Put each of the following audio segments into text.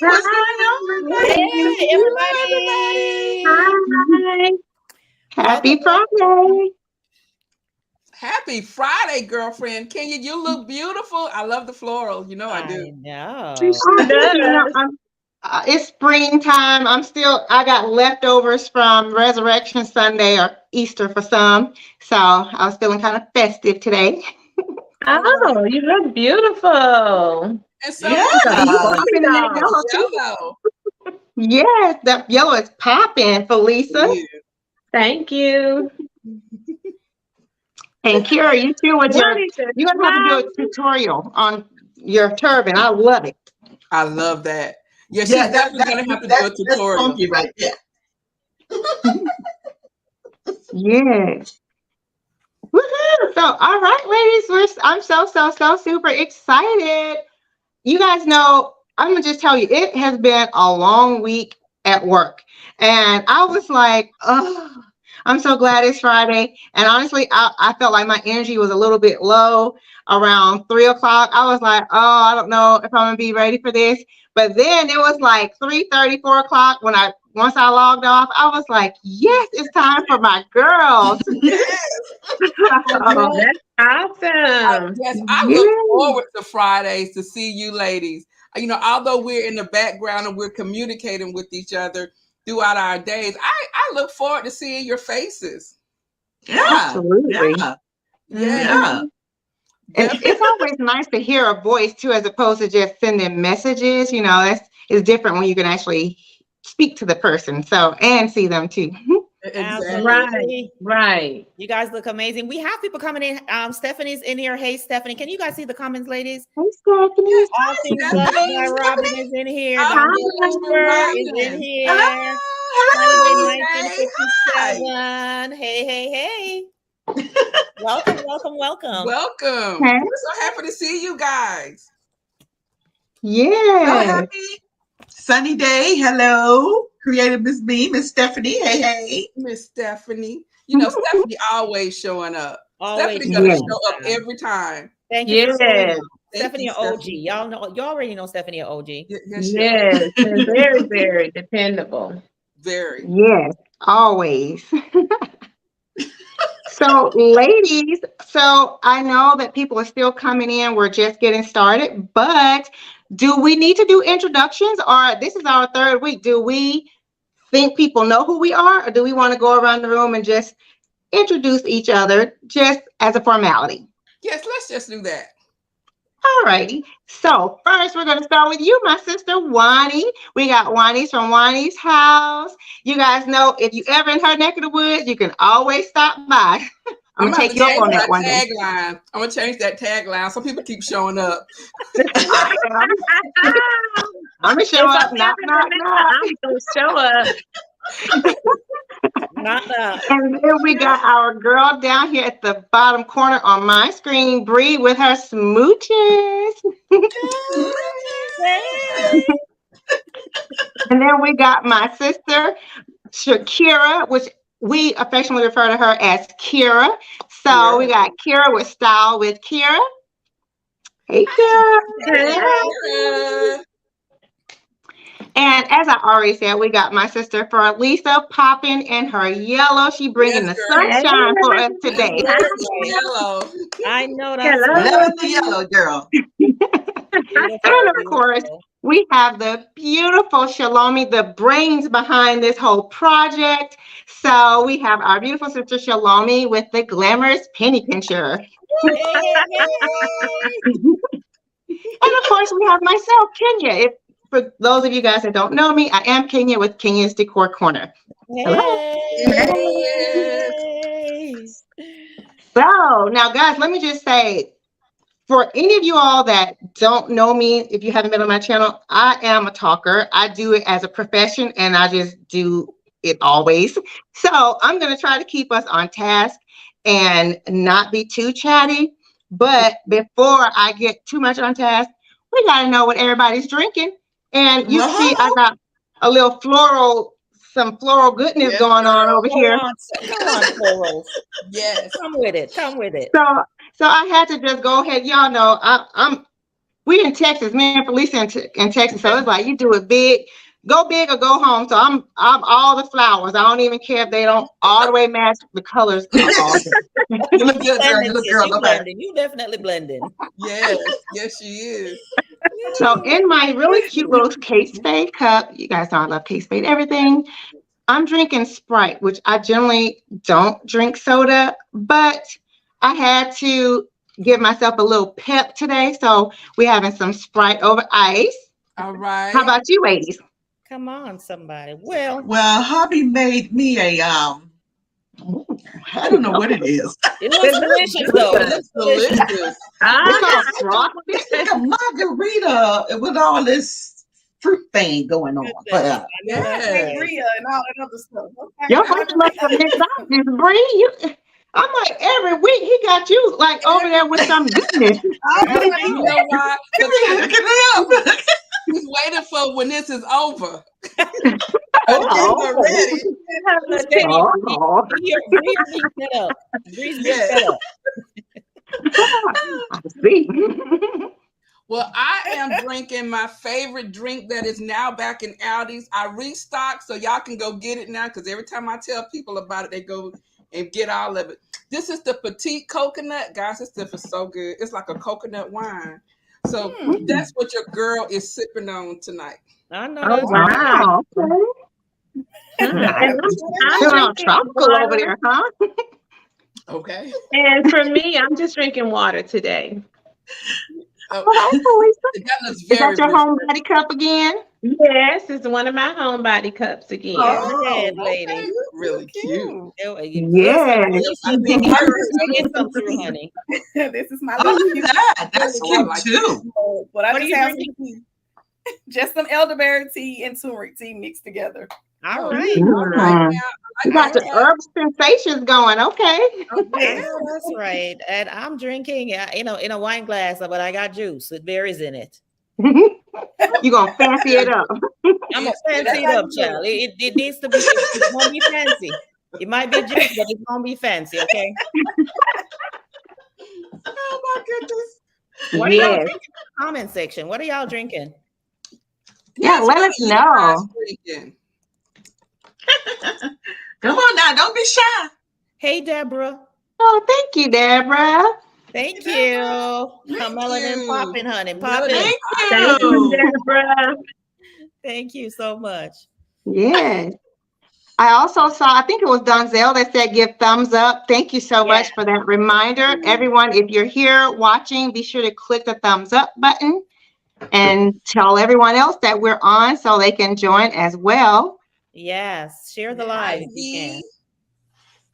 What's going on? Hey, everybody. Hi. Happy Friday. Happy Friday, girlfriend. Kenya, you look beautiful. I love the floral. You know I do. I know. It's springtime. I got leftovers from Resurrection Sunday or Easter for some. So I was feeling kind of festive today. Oh, you look beautiful. And so Yeah. Popping that yellow too. yellow. Yes, that yellow is popping, Felisa. Yeah. Thank you. And Kira, you too with you're gonna have to do a tutorial on your turban. I love it. I love that. Yeah, she's definitely gonna have to do a tutorial. Funky right there. Yes. Woohoo! So, all right, ladies, I'm so super excited. You guys know, I'm gonna just tell you, it has been a long week at work, and I was like, oh, I'm so glad it's Friday. And honestly, I felt like my energy was a little bit low around 3 o'clock. I was like, oh, I don't know if I'm gonna be ready for this. But then it was like 3:30, 4 o'clock once I logged off. I was like, yes, it's time for my girls. Oh, that's awesome. I look forward to Fridays to see you ladies. You know, although we're in the background and we're communicating with each other throughout our days, I look forward to seeing your faces. Yeah, absolutely. Yeah. And it's always nice to hear a voice too, as opposed to just sending messages. You know, it's different when you can actually speak to the person, and see them too. Exactly. Right. You guys look amazing. We have people coming in. Stephanie's in here. Hey, Stephanie. Can you guys see the comments, ladies? Hey, Stephanie. All things loved by Robin is in here. Doctor is in here. Hello. 1957. Hey. Welcome. Welcome. Okay. We're so happy to see you guys. Yeah. So happy. Sunny day. Hello. Creative Miss B, Miss Stephanie. Hey. Miss Stephanie. You know, Stephanie always showing up. Always Stephanie's gonna show up every time. Thank you. Yes. Stephanie or OG. Y'all know, you already know Stephanie or OG. Yes. Very, very dependable. Very. Yes, always. So, ladies, I know that people are still coming in. We're just getting started, but do we need to do introductions, or this is our third week? Do we think people know who we are, or do we want to go around the room and just introduce each other just as a formality? Yes, let's just do that. All righty. So first, we're going to start with you, my sister, Juani. We got Juani's from Juani's house. You guys know, if you ever in her neck of the woods, you can always stop by. I'm going to take you up on that one day. I'm going to change that tagline. Some people keep showing up. I'm going to show up. Knock. I'm going to show up. And then we got our girl down here at the bottom corner on my screen, Bree, with her smooches. And then we got my sister, Shakira, which we affectionately refer to her as Kira. So we got Kira with Style with Kira. Hey, Kira. Kira. And as I already said, we got my sister Lisa popping in her yellow. She bringing the sunshine for us today. Yellow. I know that. Love the yellow, girl. And of course, we have the beautiful Shalomi, the brains behind this whole project. So we have our beautiful sister Shalomi with the glamorous penny pincher. And of course, we have myself, Kenya. For those of you guys that don't know me, I am Kenya with Kenya's Decor Corner. Hello. So now, guys, let me just say, for any of you all that don't know me, if you haven't been on my channel, I am a talker. I do it as a profession, and I just do it always. So I'm going to try to keep us on task and not be too chatty. But before I get too much on task, we got to know what everybody's drinking. And you see, I got a little some floral goodness going on over here. Come on, florals. Yes. Come with it. So I had to just go ahead. Y'all know I'm we in Texas, me and Felicia in Texas, so it's like you do it big, go big or go home. So I'm all the flowers. I don't even care if they don't all the way match the colors. You look good, girl. You look girl. You blending. You definitely blending. Yes, yes, she is. So in my really cute little Kate Spade cup, you guys know I love Kate Spade everything. I'm drinking Sprite, which I generally don't drink soda, but I had to give myself a little pep today. So we're having some Sprite over ice. All right. How about you, ladies? Come on, somebody. Well, hubby made me a I don't know what it is. it looks delicious though. It looks delicious. It's like a margarita with all this fruit thing going on. But, Sangria and all that other stuff. Okay. Your husband must have mixed up this Bree. I'm like, every week he got you like over there with some goodness. You know why? He's waiting for when this is over. Ready. Well, I am drinking my favorite drink that is now back in Aldi's. I restocked, so y'all can go get it now, because every time I tell people about it, they go and get all of it. This is the petite coconut. Guys, this stuff is so good. It's like a coconut wine. So that's what your girl is sipping on tonight. I know. Oh, wow. I'm tropical over there, huh? Okay. And for me, I'm just drinking water today. That looks Is that your good. homebody cup again? Yes, it's one of my homebody cups again. Oh, lady. Okay. Really cute. Yes. Honey. This is my look little at that. That's cute too. But I What just are have you some tea. Just some elderberry tea and turmeric tea mixed together. All right. All right now. You got the herb sensations going. Okay. Yeah, that's right. And I'm drinking, in a wine glass, but I got juice with berries in it. You're going to fancy it up. I'm going to fancy it up, child. It needs to be, it's going to be fancy. It might be juice, but it's going to be fancy, okay? Oh, my goodness. What are y'all drinking in the comment section? What are y'all drinking? Yeah, let us know. Come on now, don't be shy. Hey, Deborah. Oh, thank you, Deborah. Thank you. Melanin popping, honey. Popping. Thank you, Deborah. Thank you so much. Yes. I also saw, I think it was Donzel that said give thumbs up. Thank you so much for that reminder. Everyone, if you're here watching, be sure to click the thumbs up button and tell everyone else that we're on so they can join as well. Yes, share the live if you can.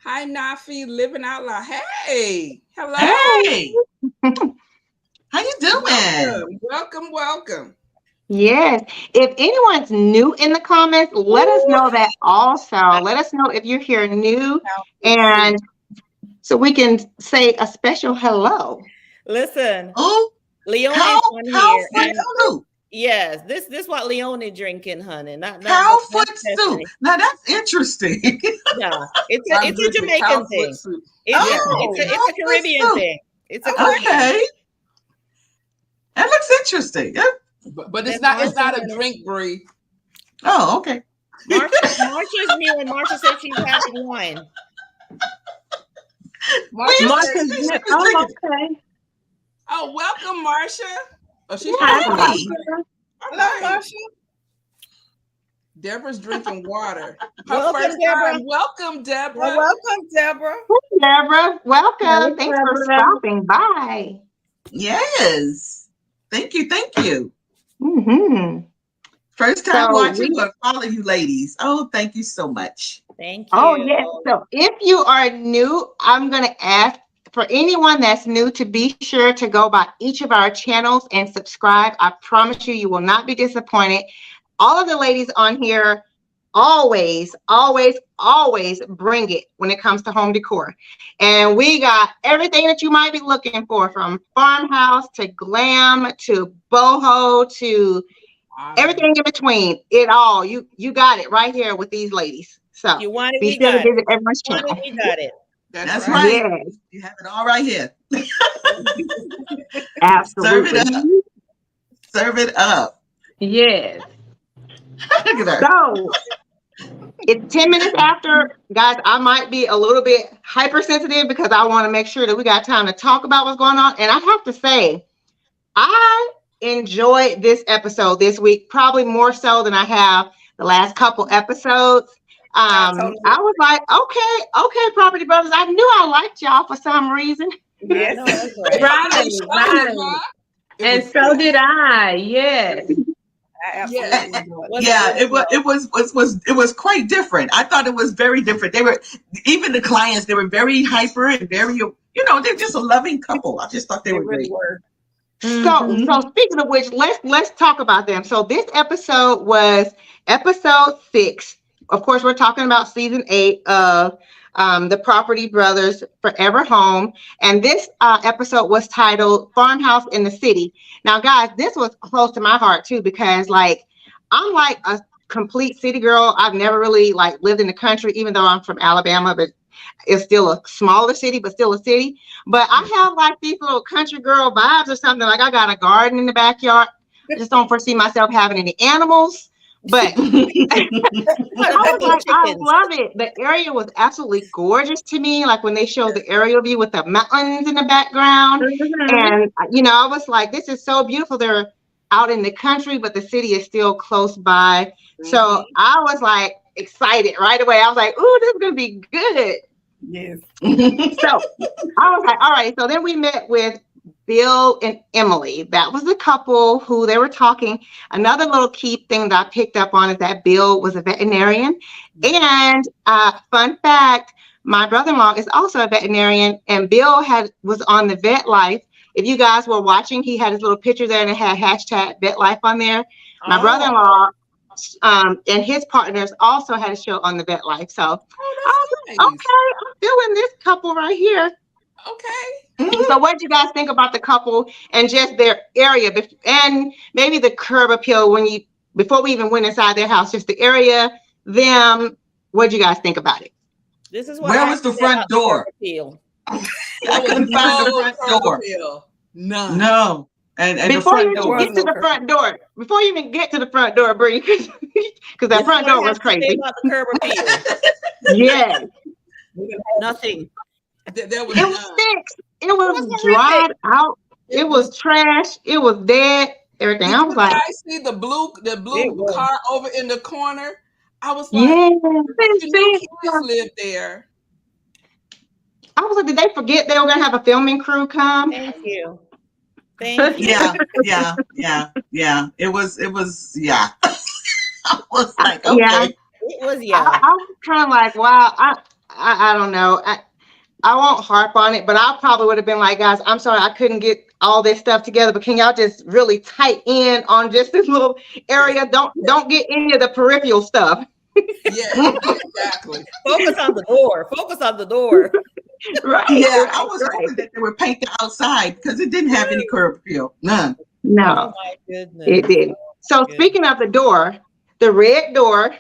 Hi, Nafi, living out loud. Hey, hello. Hey, how you doing? Welcome. Yes. If anyone's new in the comments, let us know that also. Let us know if you're here new, and so we can say a special hello. Listen, Leone is on here. And yes, this what Leone drinking, honey. Not cow foot soup. Now that's interesting. No, it's a Jamaican thing. It's a Caribbean thing. It's a Caribbean. Okay. That looks interesting. Yeah. But it's not a drink, Bree. Oh, okay. Marsha's new, and Marsha said she's having wine. Marsha's new. Oh, okay. Oh, welcome, Marsha. Oh, she's happy. Hello, Marsha. Deborah's drinking water. Welcome, Deborah. Welcome, Deborah. Well, welcome, Deborah. Deborah, welcome. Thanks for stopping by. Yes. Thank you. Mm-hmm. First time watching, but follow you ladies. Oh, thank you so much. Thank you. Oh, yes. So if you are new, I'm going to ask for anyone that's new to be sure to go by each of our channels and subscribe. I promise you will not be disappointed. All of the ladies on here always bring it when it comes to home decor. And we got everything that you might be looking for, from farmhouse to glam to boho to everything in between. It all. You got it right here with these ladies. So you want it, be sure to visit everyone's channel. You got it. That's right. Yes. You have it all right here. Absolutely. Serve it up. Serve it up. Yes. Look at her. So it's 10 minutes after, guys. I might be a little bit hypersensitive because I want to make sure that we got time to talk about what's going on. And I have to say, I enjoyed this episode this week, probably more so than I have the last couple episodes. I was like, okay, Property Brothers. I knew I liked y'all for some reason. Yes. Right. And so did I. Yes. It was quite different. I thought it was very different. They were, even the clients, they were very hyper and very, they're just a loving couple. I just thought they were great. So speaking of which, let's talk about them. So this episode was episode 6. Of course, we're talking about season 8 of the Property Brothers Forever Home. And this episode was titled Farmhouse in the City. Now, guys, this was close to my heart too, because I'm like a complete city girl. I've never really lived in the country, even though I'm from Alabama, but it's still a smaller city, but still a city. But I have these little country girl vibes or something. I got a garden in the backyard. I just don't foresee myself having any animals. But I love it. The area was absolutely gorgeous to me. When they showed the aerial view with the mountains in the background. And, I was like, this is so beautiful. They're out in the country, but the city is still close by. So I was excited right away. I was like, ooh, this is going to be good. Yes. So I was like, all right. So then we met with Bill and Emily. That was the couple who they were talking. Another little key thing that I picked up on is that Bill was a veterinarian. And fun fact, my brother-in-law is also a veterinarian, and Bill was on the Vet Life. If you guys were watching, he had his little picture there and it had hashtag Vet Life on there. My brother-in-law and his partners also had a show on the Vet Life. So I was like, okay, I'm feeling this couple right here. Okay. So what did you guys think about the couple and just their area and maybe the curb appeal before we even went inside their house, just the area, them, what did you guys think about it? This is what Where was the front door? I couldn't find the front door. None. No. And before you even get to the front door, Bree, because that front door was crazy. About the curb appeal. Yes. Nothing. There was it was fixed. It was dried out. It was trash. It was dead. Everything. I was like, I see the blue car over in the corner. I was like, kids live there. I was like, did they forget they were gonna have a filming crew come? Thank you. Thank you. Yeah. It was. I was like, okay. Yeah. It was. I was kind of like, wow. I don't know. I won't harp on it, but I probably would have been like, guys, I'm sorry I couldn't get all this stuff together, but can y'all just really tight in on just this little area? Don't get any of the peripheral stuff. Yeah, exactly. Focus on the door. Right. Yeah, I was hoping that they were painted outside because it didn't have any curb appeal. None. No. Oh my goodness. It didn't. So speaking of the door, the red door,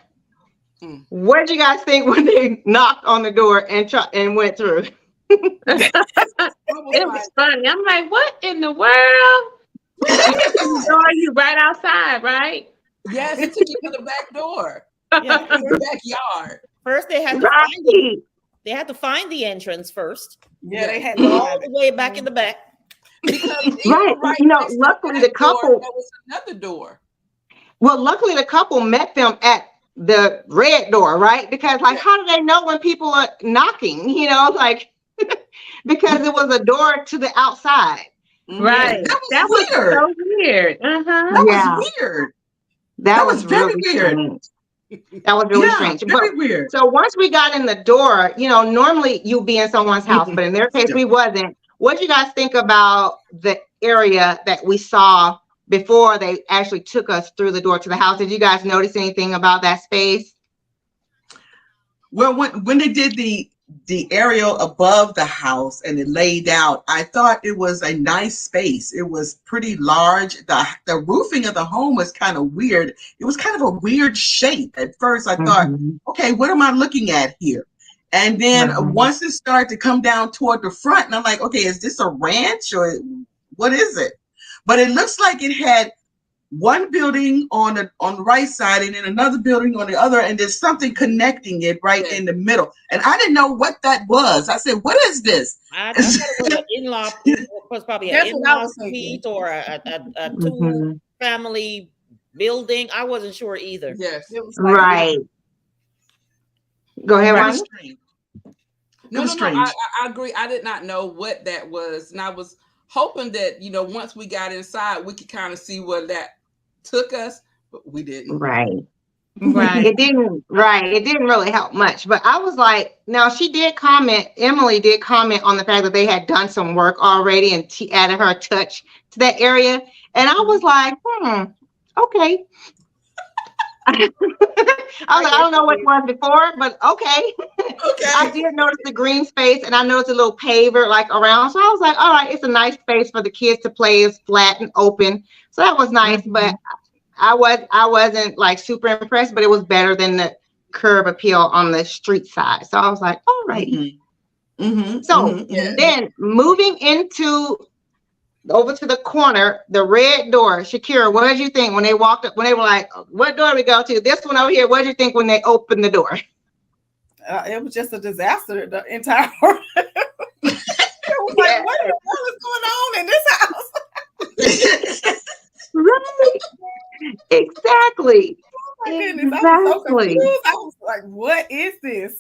what did you guys think when they knocked on the door and went through? It was funny. I'm like, what in the world? You right outside, right? Yes, it took you to the back door. Yeah. Your backyard. First, they had to find the entrance first. Yeah, they had all the way back in the back. Because luckily the couple. There was another door. Well, luckily the couple met them at the red door, right? Because how do they know when people are knocking? Because it was a door to the outside. Right. That was weird. So weird. That was weird. That was very really weird. Strange. That was really strange. Very weird. So once we got in the door, normally you'd be in someone's house, but in their case, we wasn't. What do you guys think about the area that we saw before they actually took us through the door to the house? Did you guys notice anything about that space? Well, when they did the aerial above the house and it laid out, I thought it was a nice space. It was pretty large. The roofing of the home was kind of weird. It was kind of a weird shape. At first I thought, okay, what am I looking at here? And then once it started to come down toward the front, and I'm like, okay, is this a ranch or what is it? But it looks like it had one building on the right side and then another building on the other, and there's something connecting it right in the middle. And I didn't know what that was. I said, "What is this?" I thought it was an in-law. It was probably an in-law suite or a two-family building. I wasn't sure either. Yes, it was like, right. Go ahead, Ron. No, I agree. I did not know what that was, and I was hoping that once we got inside, we could kind of see where that took us, but we didn't. Right. It didn't really help much. But I was like, now Emily did comment on the fact that they had done some work already and she added her touch to that area. And I was like, okay. I was like, I don't know what it was before, but okay. I did notice the green space and I noticed a little paver like around. So I was like, all right, it's a nice space for the kids to play. It's flat and open. So that was nice, but I wasn't like super impressed, but it was better than the curb appeal on the street side. So I was like, all right. Then moving over to the corner, the red door. Shakira, what did you think when they walked up, when they were like, what door do we go to? This one over here. What did you think when they opened the door? It was just a disaster, the entire it was like, what is going on in this house? Right. Exactly. Oh my goodness. I was so confused. I was like, what is this?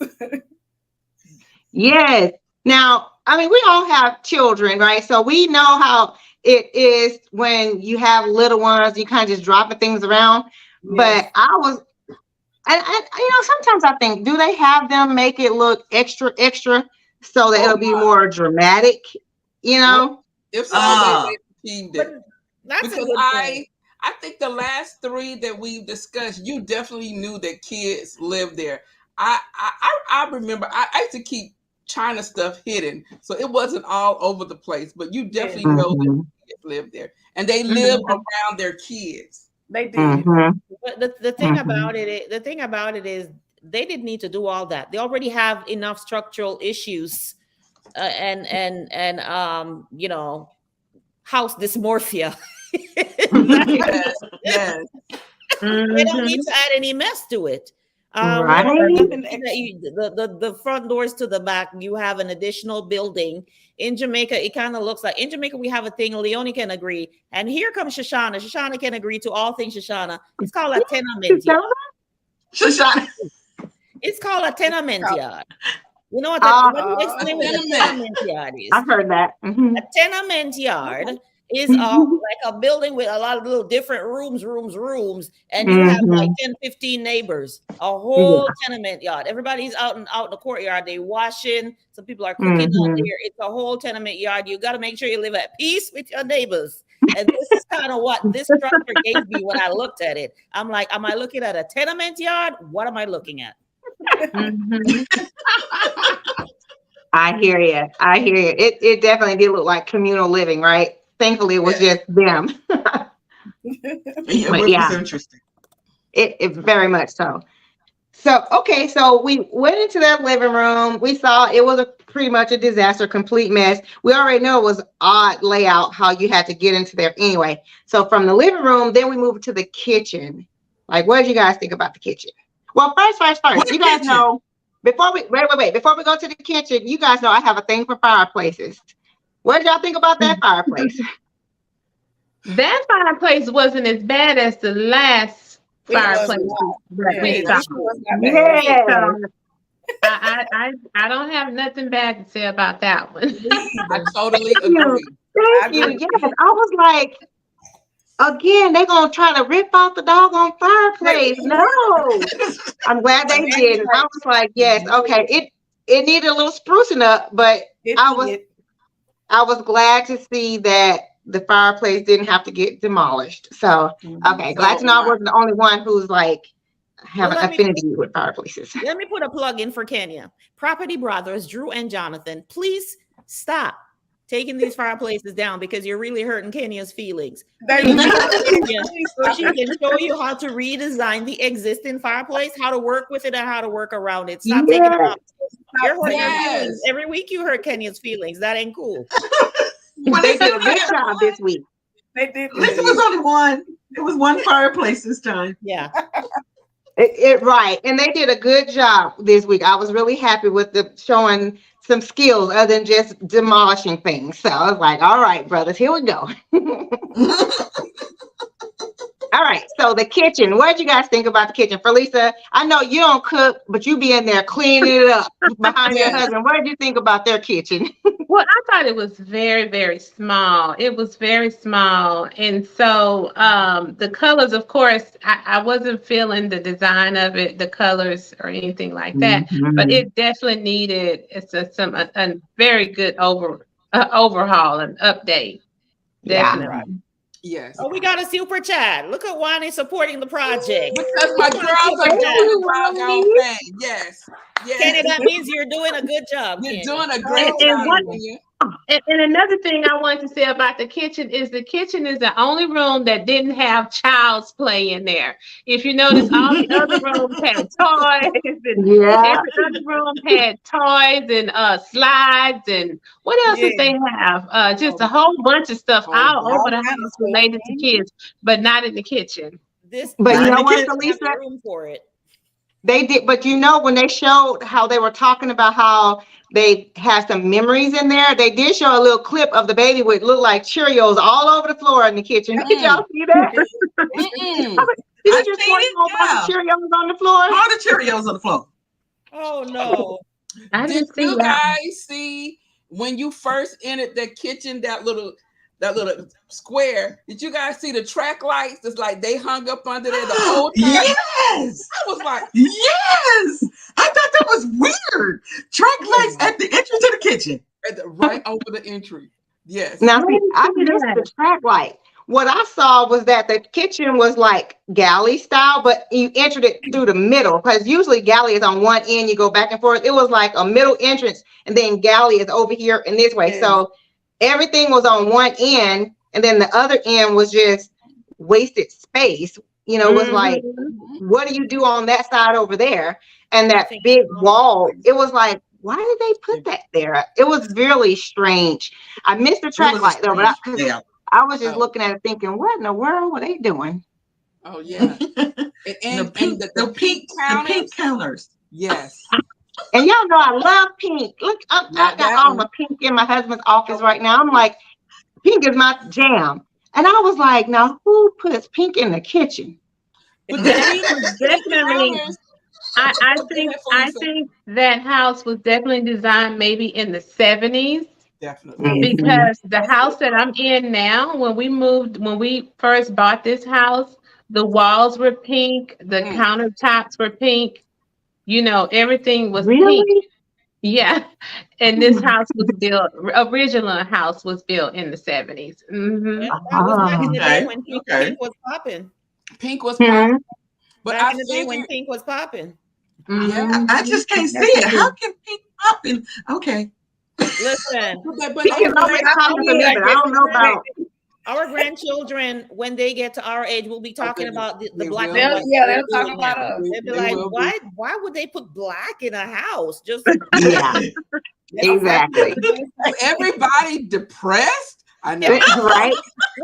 Yes. Now, I mean, we all have children, right? So we know how it is when you have little ones, you kind of just dropping things around. Yes. But sometimes I think, do they have them make it look extra so that it'll be more dramatic, If so, they did. Because I think the last 3 that we've discussed, you definitely knew that kids lived there. I remember I used to keep China stuff hidden, so it wasn't all over the place, but you definitely know that kids live there, and they live around their kids. They did. But the thing about it is they didn't need to do all that. They already have enough structural issues and house dysmorphia. Yes. They don't need to add any mess to it. The front doors to the back, you have an additional building. In Jamaica, it kind of looks like, in Jamaica, we have a thing, Leonie can agree. And here comes Shoshana. Shoshana can agree to all things Shoshana. It's called a tenement yard. Shoshana. It's called a tenement yard. You know what a tenement yard is? I've heard that. A tenement yard is like a building with a lot of little different rooms, and you have like 10, 15 neighbors, a whole tenement yard. Everybody's out in the courtyard. They washing. Some people are cooking out there. It's a whole tenement yard. You got to make sure you live at peace with your neighbors. And this is kind of what this structure gave me when I looked at it. I'm like, am I looking at a tenement yard? What am I looking at? I hear you. It definitely did look like communal living, right? Thankfully, it was just them. It was interesting. It very much so. So, okay, so we went into that living room. We saw it was pretty much a disaster, complete mess. We already know it was odd layout, how you had to get into there anyway. So from the living room, then we moved to the kitchen. Like, what did you guys think about the kitchen? Well, first, you guys know, before we go to the kitchen, you guys know I have a thing for fireplaces. What did y'all think about that fireplace? That fireplace wasn't as bad as the last fireplace that we saw. I don't have nothing bad to say about that one. I totally agree. Thank you. Yes, I was like, again, they're gonna try to rip off the doggone fireplace. No, I'm glad they did. And I was like, yes, okay. It needed a little sprucing up, but I was glad to see that the fireplace didn't have to get demolished. So, okay, glad to know I wasn't the only one who's like have an affinity with fireplaces. Let me put a plug in for Kenya. Property Brothers, Drew and Jonathan, please stop taking these fireplaces down because you're really hurting Kenya's feelings. So she can show you how to redesign the existing fireplace, how to work with it, and how to work around it. Stop taking it off. You're hurting her feelings. Every week you hurt Kenya's feelings. That ain't cool. They did a good job this week. They did. This was only one. It was one fireplace this time. Yeah. Right. And they did a good job this week. I was really happy with the showing some skills other than just demolishing things. So I was like, all right, brothers, here we go. All right. So the kitchen. What did you guys think about the kitchen? Felisa, I know you don't cook, but you be in there cleaning it up behind your husband. What did you think about their kitchen? Well, I thought it was very, very small. It was very small. And so the colors, of course, I wasn't feeling the design of it, the colors or anything like that. But it definitely needed a very good overhaul and update. Definitely. Right. Yes. Oh, we got a super chat. Look at Juani supporting the project. Because my girls are doing the doggone thing. Yes. Yes. Kenny, that means you're doing a good job. You're Kenny. doing a great And job. what- Kenya. And another thing I wanted to say about the kitchen is the only room that didn't have child's play in there. If you notice, all the other rooms had toys, and every other room had toys and slides, and what else did they have? Just a whole bunch of stuff all over the house related to kids, but not in the kitchen. But you know what, have Felisa? room for it. They did, but you know, when they showed how they were talking about how they had some memories in there, they did show a little clip of the baby with look like Cheerios all over the floor in the kitchen. Did y'all see that? Did you just put a whole bunch of Cheerios on the floor? All the Cheerios on the floor. Oh no! Did you guys see when you first entered the kitchen, that little square? Did you guys see the track lights? It's like they hung up under there the whole time. Yes, I was like, yes. I thought that was weird. Track lights at the entrance to the kitchen, right over the entry. Yes. Now, see, I missed the track light. What I saw was that the kitchen was like galley style, but you entered it through the middle, because usually galley is on one end, you go back and forth. It was like a middle entrance, and then galley is over here in this way. So everything was on one end, and then the other end was just wasted space. You know, it was like, what do you do on that side over there? And that big wall, it was like, why did they put that there? It was really strange. I missed the track light though, but I was just looking at it thinking, what in the world were they doing? Oh yeah. and the pink counters. Yes. And y'all know I love pink. Look, I got all my pink in my husband's office right now. I'm like, pink is my jam. And I was like, now who puts pink in the kitchen? But definitely, I think that house was definitely designed maybe in the 70s. Definitely. Because the house that I'm in now, when we first bought this house, the walls were pink, the countertops were pink, you know, everything was pink. Yeah. And this house was built, original house was built in the 70s. That was back in the day when pink was popping. Pink was popping. But back in the day when pink was popping. Yeah, I just can't see it. How can pink popping? Okay. Listen, I don't know about our grandchildren. When they get to our age, we'll be talking about the black. They'll talk about us. They'll be like, why would they put black in a house? Just exactly. Everybody depressed. I know, right?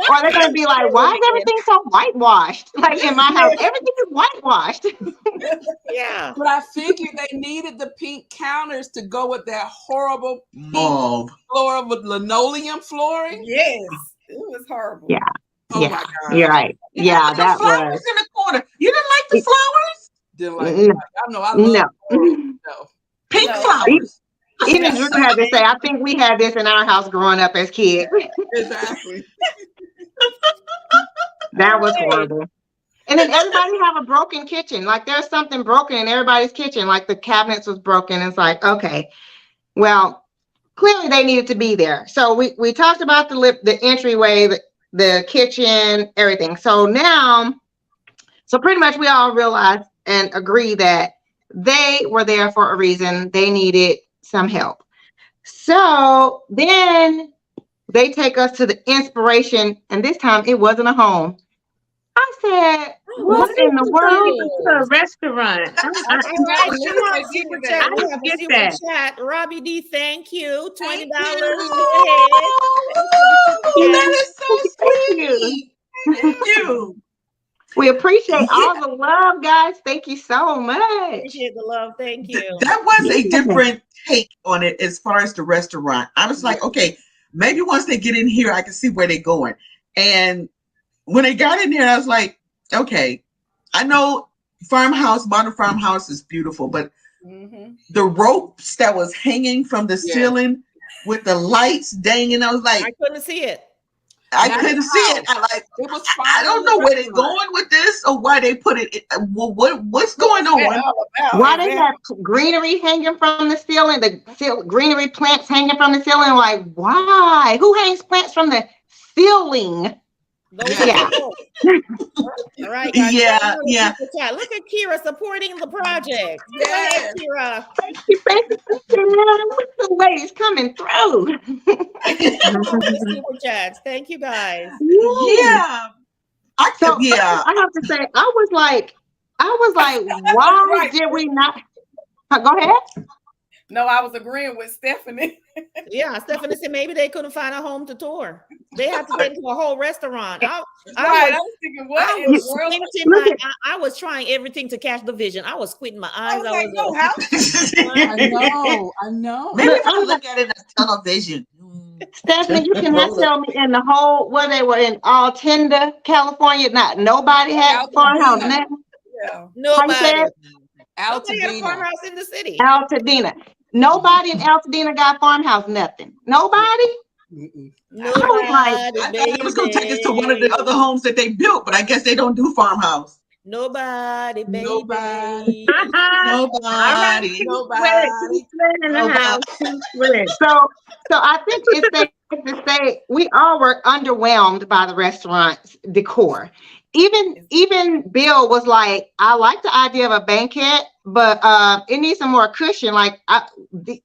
Or they're gonna be like, why is everything so whitewashed? Like in my house, everything is whitewashed. Yeah. But I figured they needed the pink counters to go with that horrible mauve floor with linoleum flooring. Yes, it was horrible. Yeah. Oh my God. You're right. Yeah, that flowers was in the corner. You didn't like the flowers? Didn't like it. I know. I love no. Pink flowers. Even Drew had to say, I think we had this in our house growing up as kids. Exactly. That was horrible. And then everybody have a broken kitchen. Like there's something broken in everybody's kitchen. Like the cabinets was broken. It's like, okay, well, clearly they needed to be there. So we talked about the entryway, the kitchen, everything. So now, pretty much we all realized and agree that they were there for a reason. They needed some help. So then they take us to the inspiration, and this time it wasn't a home. I said, what in the world? A restaurant. Super chat. Robbie D, thank you. $20. That is so sweet. Thank you. We appreciate all the love, guys. Thank you so much. Appreciate the love. Thank you. That was a different take on it as far as the restaurant. I was like, okay, maybe once they get in here, I can see where they're going. And when they got in there, I was like, okay, I know modern farmhouse is beautiful, but the ropes that was hanging from the ceiling with the lights dangling, I was like, I couldn't see it. I couldn't see it. It was I don't know where they're going with this or why they put it. What's going on? Why they have greenery hanging from the ceiling? The greenery plants hanging from the ceiling. Like, why? Who hangs plants from the ceiling? All right, guys. Yeah. Look at Kira supporting the project. Yeah, Kira. Thank you. The ladies coming through. Super chats. Thank you, guys. Yeah. I have to say, I was like, why did we not? Go ahead. No, I was agreeing with Stephanie. Yeah, Stephanie said maybe they couldn't find a home to tour. They had to get into a whole restaurant. I was thinking, what in the world? I was trying everything to catch the vision. I was squinting my eyes. I know. Maybe I look at it as television. Stephanie, you cannot tell me in the whole where they were in Altenda, California. Nobody had farmhouse. Nobody had a farmhouse in the city. Altadena. Nobody in Altadena got farmhouse. Nothing. Nobody. Nobody. I thought it was going to take us to one of the other homes that they built, but I guess they don't do farmhouse. Nobody, baby. Nobody. So I think it's safe to say we all were underwhelmed by the restaurant's decor. Even Bill was like, I like the idea of a banquet, but it needs some more cushion. Like they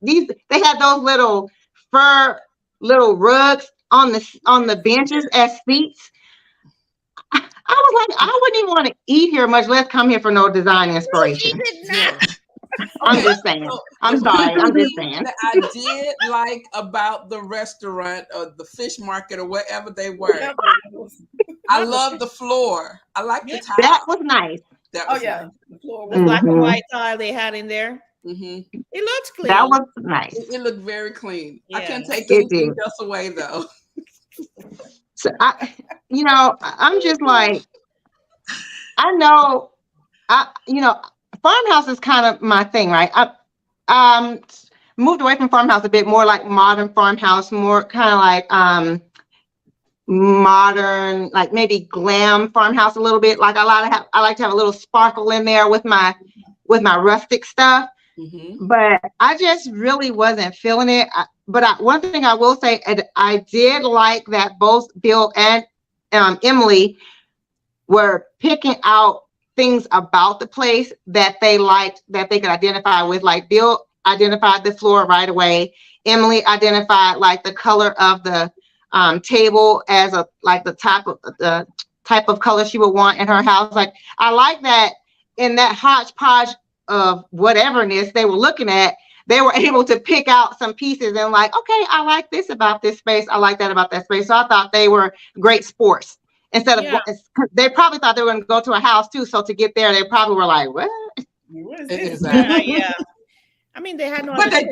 had those little fur rugs on the benches as seats. I was like, I wouldn't even want to eat here, much less come here for no design inspiration. I'm just saying. I'm sorry. I'm just saying. That I did like about the restaurant or the fish market or wherever they were. I love the floor. I like the tile. That was nice. The floor was black and white tile they had in there. It looked clean. That was nice. It looked very clean. I can't take it anything else away though. So I'm just like, I know, farmhouse is kind of my thing, right? I moved away from farmhouse a bit, more like modern farmhouse, more kind of like modern, like maybe glam farmhouse a little bit. Like I like to have a little sparkle in there with my rustic stuff. But I just really wasn't feeling it. But one thing I will say, I did like that both Bill and Emily were picking out things about the place that they liked, that they could identify with. Like Bill identified the floor right away. Emily identified like the color of the table as the type of color she would want in her house. Like I like that in that hodgepodge of whateverness they were looking at, they were able to pick out some pieces and like, okay, I like this about this space. I like that about that space. So I thought they were great sports. Instead of they probably thought they were going to go to a house too. So to get there, they probably were like, what is this? Yeah. I mean, they had no. But they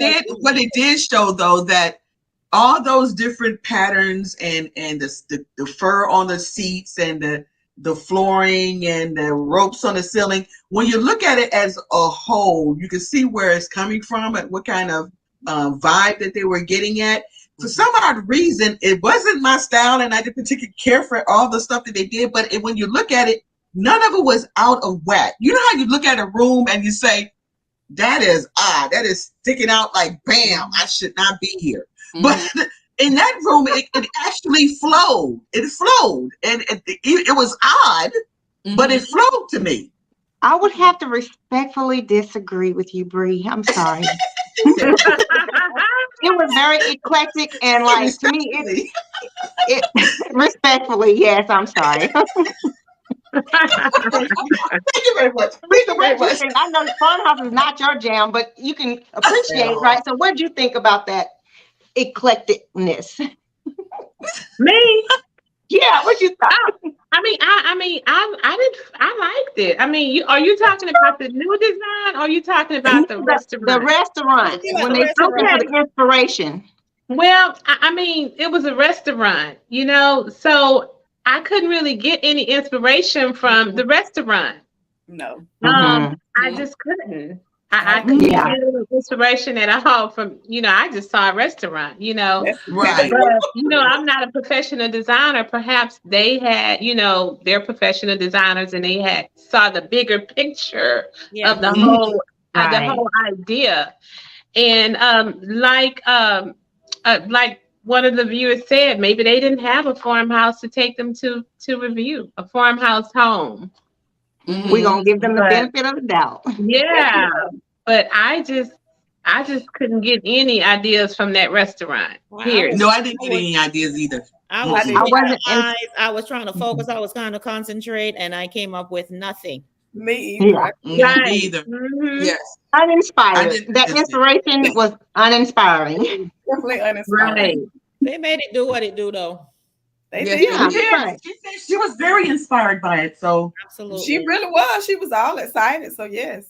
did show though that all those different patterns and the fur on the seats and the flooring and the ropes on the ceiling, when you look at it as a whole, you can see where it's coming from and what kind of vibe that they were getting at. For some odd reason, it wasn't my style, and I didn't particularly care for all the stuff that they did. But when you look at it, none of it was out of whack. You know how you look at a room and you say, that is odd. That is sticking out like, bam, I should not be here. But in that room, it actually flowed. It flowed. And it was odd, but it flowed to me. I would have to respectfully disagree with you, Bree. I'm sorry. It was very eclectic and like to me, it respectfully, yes, I'm sorry. Thank you very much. I know farmhouse is not your jam, but you can appreciate, right? So what did you think about that eclecticness? Me? Yeah, what you thought? I liked it. I mean, are you talking about the new design or are you talking about the restaurant? The restaurant, when they took it for the inspiration. Well, I mean, it was a restaurant, so I couldn't really get any inspiration from the restaurant. No. I just couldn't. I couldn't get any inspiration at all from, I just saw a restaurant, Right. But, I'm not a professional designer. Perhaps they had, they're professional designers and they saw the bigger picture of the whole idea. And like one of the viewers said, maybe they didn't have a farmhouse to take them to review, a farmhouse home. We're gonna give them the benefit of the doubt. Yeah, but I just couldn't get any ideas from that restaurant. Period. No, I didn't get any ideas either. I was trying to focus. I was trying to concentrate, and I came up with nothing. Me either. Yeah. Me either. Yes. Uninspired. That inspiration was uninspiring. Definitely uninspiring. Right. They made it do what it do, though. They Yeah, did. she said she was very inspired by it. So Absolutely. She really was. She was all excited. So yes.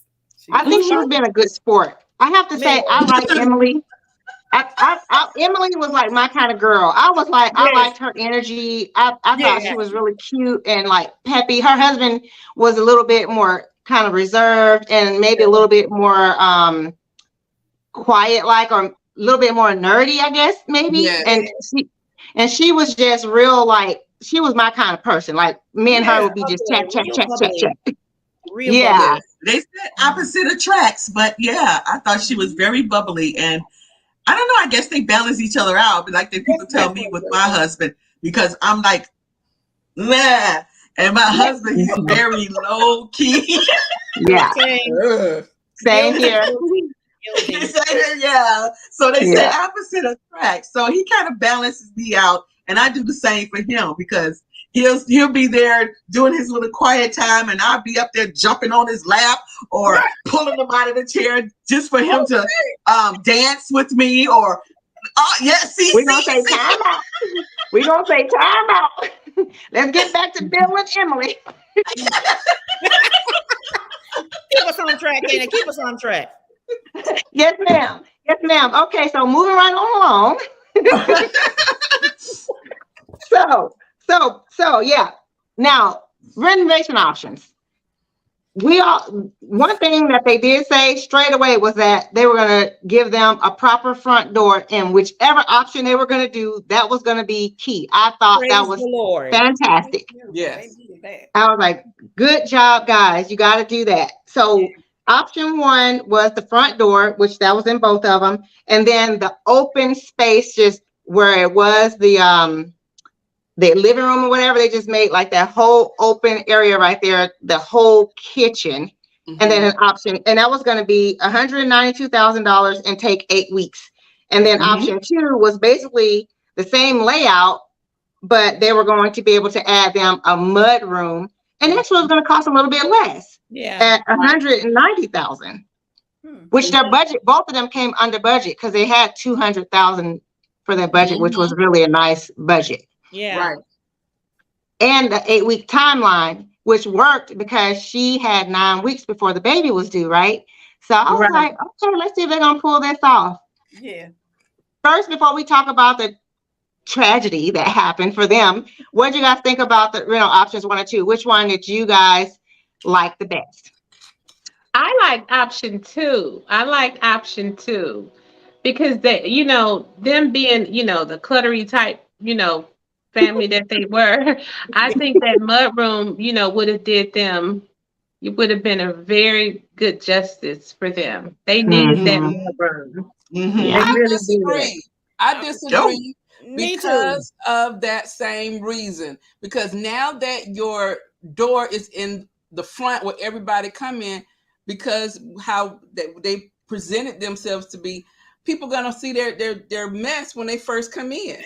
I think she was being a good sport. I have to say, I like Emily. Emily was like my kind of girl. I was like, I liked her energy. I thought she was really cute and like peppy. Her husband was a little bit more kind of reserved and maybe a little bit more quiet, like, or a little bit more nerdy, I guess, maybe. Yes. And she was just real, like, she was my kind of person. Like, me and her would be just chat. Real Yeah. bubbly. they said opposite attracts, but yeah, I thought she was very bubbly, and I don't know. I guess they balance each other out, but like the people tell me with my husband, because I'm like, nah, and my husband he's very low key. Yeah. Same here. Yeah. So they say opposite attracts. So he kind of balances me out, and I do the same for him because he'll be there doing his little quiet time, and I'll be up there jumping on his lap or pulling him out of the chair just for him to dance with me. Or we're gonna say time out. We're gonna say time out. Let's get back to Bill and Emily. Keep us on track, Anna. Keep us on track. Yes, ma'am. Yes, ma'am. Okay, so moving right on along. So yeah. Now, renovation options. One thing that they did say straight away was that they were going to give them a proper front door, and whichever option they were going to do, that was going to be key. I thought that was fantastic. Yes. I was like, good job, guys. You got to do that. So option one was the front door, which that was in both of them. And then the open space, just where it was the living room or whatever, they just made like that whole open area right there, the whole kitchen. And then an option, and that was going to be $192,000 and take 8 weeks. And then option two was basically the same layout, but they were going to be able to add them a mud room, and that's what was going to cost a little bit less. At $190,000, which their budget, both of them came under budget because they had $200,000 for their budget, which was really a nice budget. Right. And the 8-week timeline, which worked because she had 9 weeks before the baby was due, right? So I was like, okay, let's see if they're gonna pull this off. Yeah. First, before we talk about the tragedy that happened for them, what did you guys think about the options 1 or 2? Which one did you guys like the best? I liked option two. Because they, them being, the cluttery type, family that they were, I think that mudroom, would have did them. It would have been a very good justice for them. They needed that mudroom. I disagree because of that same reason. Because now that your door is in the front where everybody come in, because how they presented themselves to be, people gonna see their mess when they first come in.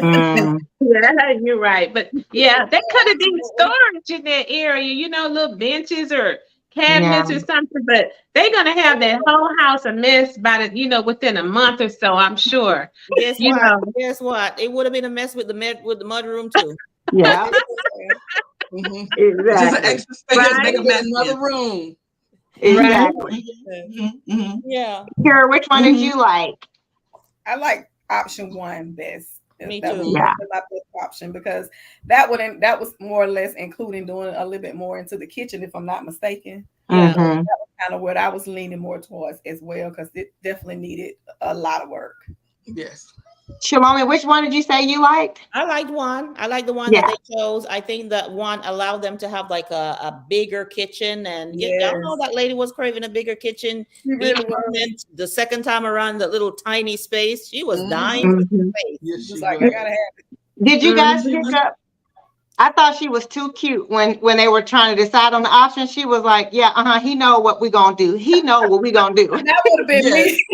Yeah, you're right. But yeah, that could have been storage in that area, little benches or, cabinets or something, but they're gonna have that whole house a mess by the, within a month or so, I'm sure. Guess what? It would have been a mess with the mud room too. Yeah. Mm-hmm. Exactly. Just an extra space to make a mess. Another room. Exactly. Yeah. Kara, which one did you like? I like option 1 best. Me That too. was my best option because that was more or less including doing a little bit more into the kitchen, if I'm not mistaken. Yeah. So that was kind of what I was leaning more towards as well, because it definitely needed a lot of work. Yes. Shalomi, which one did you say you liked? I liked one. I like the one that they chose. I think that one allowed them to have like a bigger kitchen. And I know that lady was craving a bigger kitchen. Even the second time around, the little tiny space, she was dying for the space. Yes, She was like, I gotta have it. Did you guys pick up? I thought she was too cute when they were trying to decide on the option. She was like, "Yeah, he know what we gonna do. He know what we gonna do." That would have been me.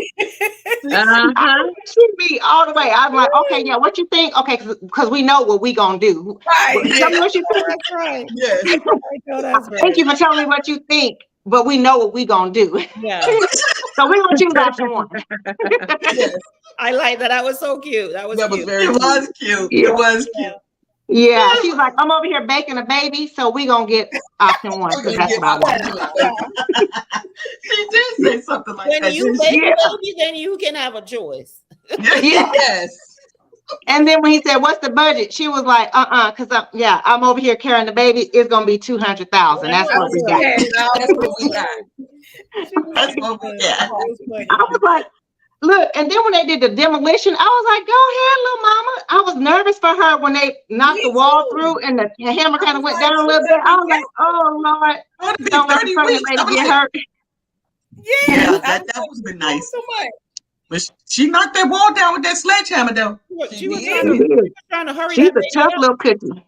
She me all the way. I'm like, "Okay, yeah, what you think? Okay, because we know what we gonna do." Right. Tell me what you think. That's right. Yes. That's right. Thank you for telling me what you think, but we know what we gonna do. Yeah. So we're gonna choose option 1. Yes. I like that. That was so cute. That was cute. It was cute. Yeah. It was cute. Yeah, she's like, "I'm over here baking a baby, so we gonna get option 1." So that's what I want. She did say something like When that. you bake a baby, then you can have a choice. Yes. And then when he said, "What's the budget?" She was like, because I'm over here carrying the baby. It's gonna be 200,000. That's what we got. That's what we got. That's what we got. I was like, look, and then when they did the demolition, I was like, "Go ahead, little mama." I was nervous for her when they knocked the wall through and the hammer kind of went down a little bit. I was like, "Oh Lord, don't let the pregnant lady get hurt." Yeah, that would have been nice. So much. But she knocked that wall down with that sledgehammer, though. She was trying to hurry. She's a tough little cookie.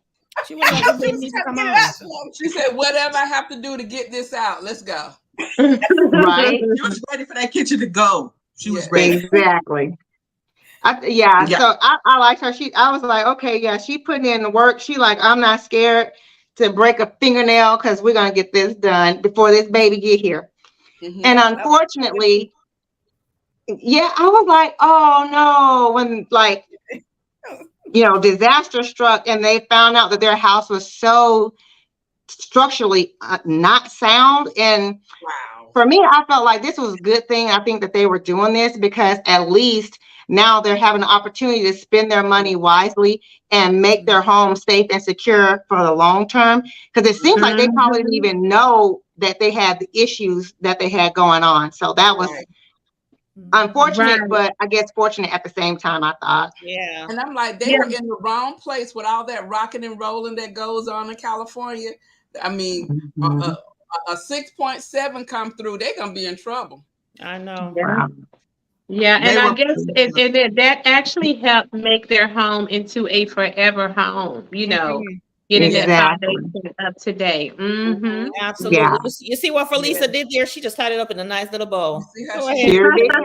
She was like, the baby needs to come out. She said, "Whatever I have to do to get this out, let's go." Right? She was ready for that kitchen to go. She was ready. Exactly. So I liked her. I was like, okay, yeah, she putting in the work. She like, "I'm not scared to break a fingernail because we're gonna get this done before this baby get here." And unfortunately, I was like, "Oh no," when disaster struck and they found out that their house was so structurally not sound. And for me, I felt like this was a good thing. I think that they were doing this because at least now they're having an opportunity to spend their money wisely and make their home safe and secure for the long term. Because it seems like they probably didn't even know that they had the issues that they had going on. So that was unfortunate, but I guess fortunate at the same time, I thought. Yeah. And I'm like, they were in the wrong place with all that rocking and rolling that goes on in California. I mean, a 6.7 come through, they're going to be in trouble. I know. Yeah, and I guess that actually helped make their home into a forever home, getting that foundation up to date. Absolutely. Yeah. You see what Felisa did there? She just tied it up in a nice little bow. Go ahead.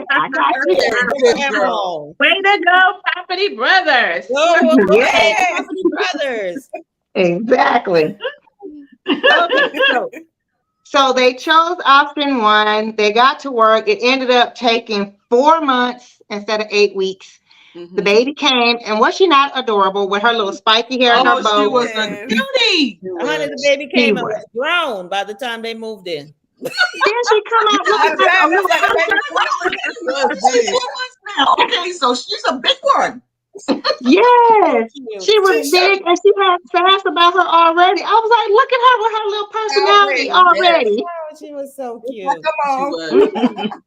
I got you. Way to go, Property Brothers. Property Brothers. Exactly. Okay, so they chose option 1. They got to work. It ended up taking 4 months instead of 8 weeks. The baby came, and was she not adorable with her little spiky hair and her bow? She was a beauty. Honey, the baby came and was grown by the time they moved in. Then she come out looking like a little Okay, so she's a big one. Yes, she was big and she had sass about her already. I was like, look at her with her little personality already. Oh, she was so cute. Come on.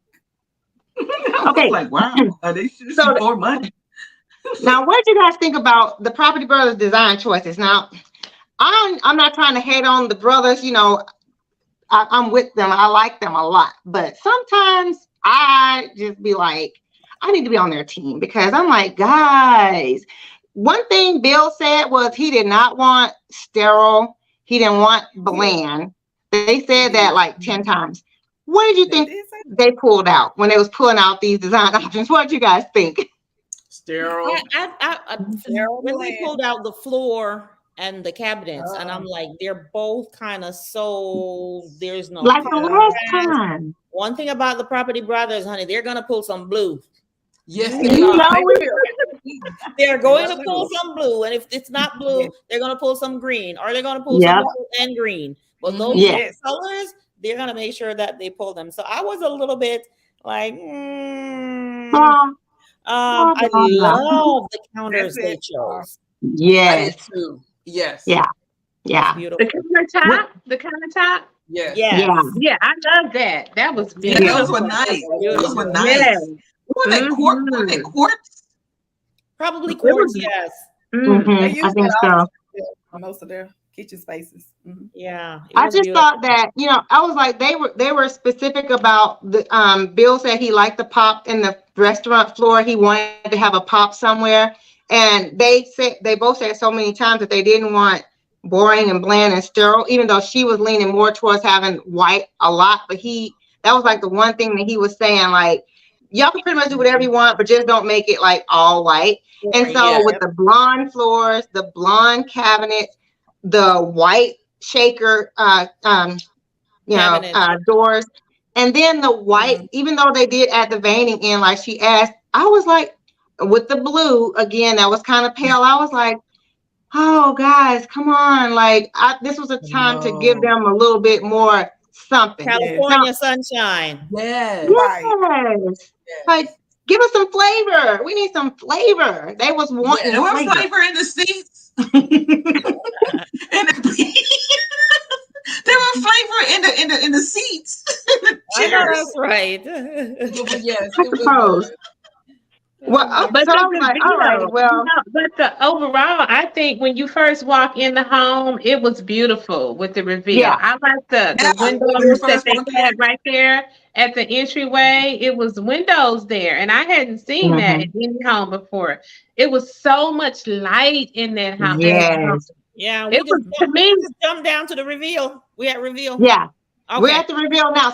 Okay, like wow, they should see more money. Now, what did you guys think about the Property Brothers design choices? Now, I'm not trying to hate on the brothers. I'm with them. I like them a lot, but sometimes I just be like, I need to be on their team because I'm like, guys, one thing Bill said was he did not want sterile. He didn't want bland. They said that like 10 times. What did you think they pulled out when they was pulling out these design options? What did you guys think? Sterile. When they pulled out the floor and the cabinets, and I'm like, they're both kind of so. There's no like the last contrast. time. One thing about the Property Brothers, honey, they're gonna pull some blue. Yes, You they are. know it. They're going to pull some blue, and if it's not blue, they're gonna pull some green, or they're gonna pull some blue and green. But those colors, they're gonna make sure that they pull them. So I was a little bit like, I love the counters they chose. Yes. Yes. Yeah. Yeah. Beautiful. The countertop. Yes. Yeah. Yeah, I love that. That was Yeah, beautiful. those were nice. Those were nice. Yeah. Were they quartz? Probably quartz. Yes. I think so. Most of their kitchen spaces. Yeah. I just thought that, you know, I was like, they were specific about the Bill said he liked the pop in the restaurant floor. He wanted to have a pop somewhere. And they both said so many times that they didn't want boring and bland and sterile, even though she was leaning more towards having white a lot. But that was like the one thing that he was saying, like, y'all can pretty much do whatever you want, but just don't make it like all white. And so with the blonde floors, the blonde cabinets, the white shaker, doors, and then the white, even though they did add the veining in, like she asked, I was like, with the blue, again, that was kind of pale. I was like, oh, guys, come on. Like, this was a time to give them a little bit more something. California sunshine. Yes. Yes. Like, give us some flavor. We need some flavor. They was wanting there was flavor in the seats. There was flavor in the seats. I know that's right. Yes. I suppose. Well, but I was like, all right, well. But overall, I think when you first walk in the home, it was beautiful with the reveal. Yeah. I like the windows that they had right there at the entryway. It was windows there, and I hadn't seen that in any home before. It was so much light in that house. Yes. Yeah, we just jumped down to the reveal. We at reveal. Yeah. Okay. We're at the reveal now.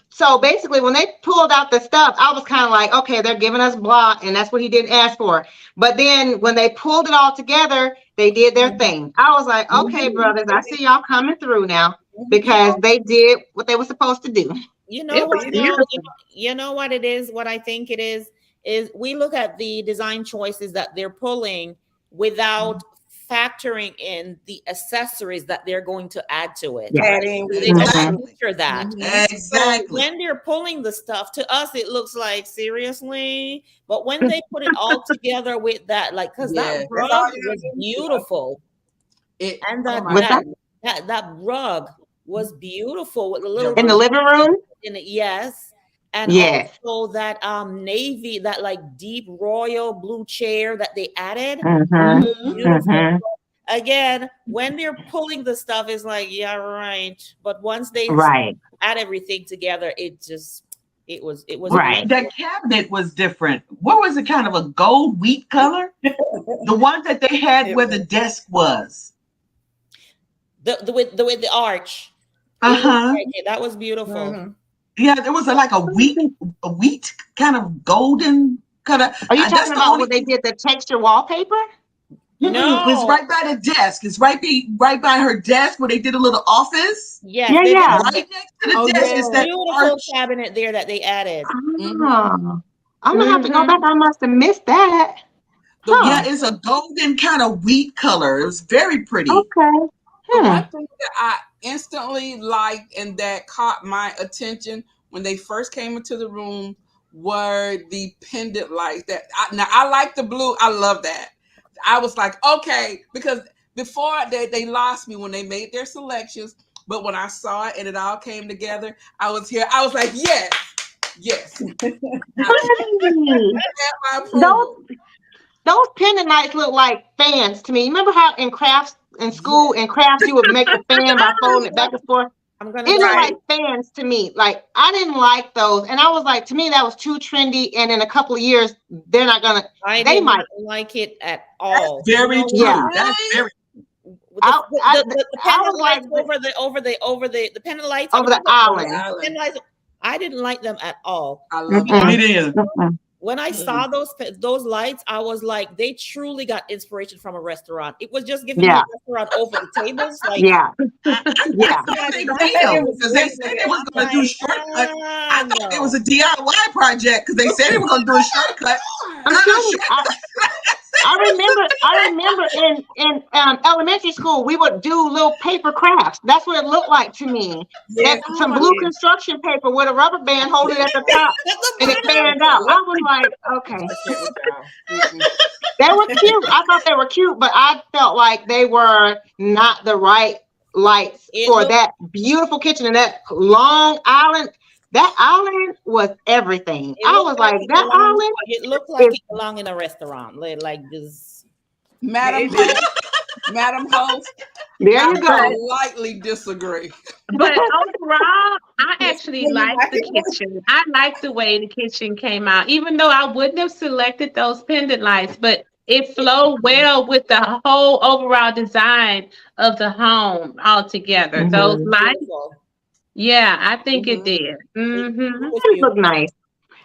So basically when they pulled out the stuff, I was kind of like, okay, they're giving us blah, and that's what he didn't ask for. But then when they pulled it all together, they did their thing. I was like, okay, brothers, I see y'all coming through now, because they did what they were supposed to do. You know what it is? What I think it is we look at the design choices that they're pulling without factoring in the accessories that they're going to add to it. Adding picture that. Exactly. So when they're pulling the stuff, to us it looks like seriously, but when they put it all together with that, like, because that rug was beautiful, and that rug was beautiful with the little in the living room. In it, yes. And also that navy, that like deep royal blue chair that they added. Beautiful. Again, when they're pulling the stuff, it's like, yeah, right. But once they add everything together, it was right. That cabinet was different. What was it? Kind of a gold wheat color? The one that they had where the desk was. With the arch. That was beautiful. Yeah, there was like a wheat kind of golden kind of. Are you talking about when they did the texture wallpaper? No, it's right by the desk. It's right by her desk where they did a little office. Yeah. Right next to the desk is that beautiful cabinet there that they added. I'm gonna have to go back. I must have missed that. Yeah, it's a golden kind of wheat color. It was very pretty. Okay. One thing that I instantly liked and that caught my attention when they first came into the room were the pendant lights. Now I like the blue. I love that. I was like, okay, because before they lost me when they made their selections, but when I saw it and it all came together, I was here. I was like, yes. Those pendant lights look like fans to me. You remember how in school you would make the fan by folding it back and forth? It looked like fans to me. Like, I didn't like those. And I was like, to me, that was too trendy. And in a couple of years, they're not going to. They might like it at all. That's very true. Yeah. That's very the pendant lights over the pendant lights over the island. I didn't like them at all. I love them. When I saw those lights, I was like, they truly got inspiration from a restaurant. It was just giving me a restaurant over the tables. Like, I thought they did because they said they was going to do shortcut. I thought it was a DIY project because they said they were going to do a shortcut. I remember in elementary school, we would do little paper crafts. That's what it looked like to me. Some blue construction paper with a rubber band holding it at the top and it fanned out. I was like, okay. They were cute. I thought they were cute, but I felt like they were not the right lights for that beautiful kitchen and that long island. That island was everything. I was like, that island. It looked like it belonged in a restaurant, like this. Madam Host. There you go. I lightly disagree. But overall, I actually like the kitchen. I like the way the kitchen came out, even though I wouldn't have selected those pendant lights, but it flowed well with the whole overall design of the home altogether. Those lights. Yeah, I think it did. It looked nice.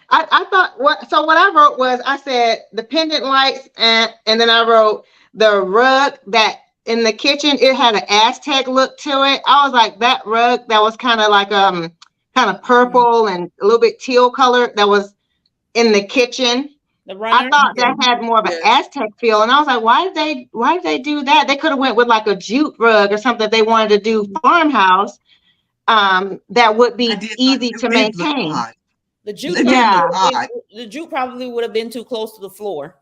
I thought what I wrote was I said the pendant lights and then I wrote the rug that in the kitchen, it had an Aztec look to it. I was like, that rug that was kind of like kind of purple and a little bit teal color that was in the kitchen. I thought that had more of an Aztec feel, and I was like, why did they do that? They could have went with like a jute rug or something they wanted to do farmhouse. That would be easy to maintain. The jute probably would have been too close to the floor,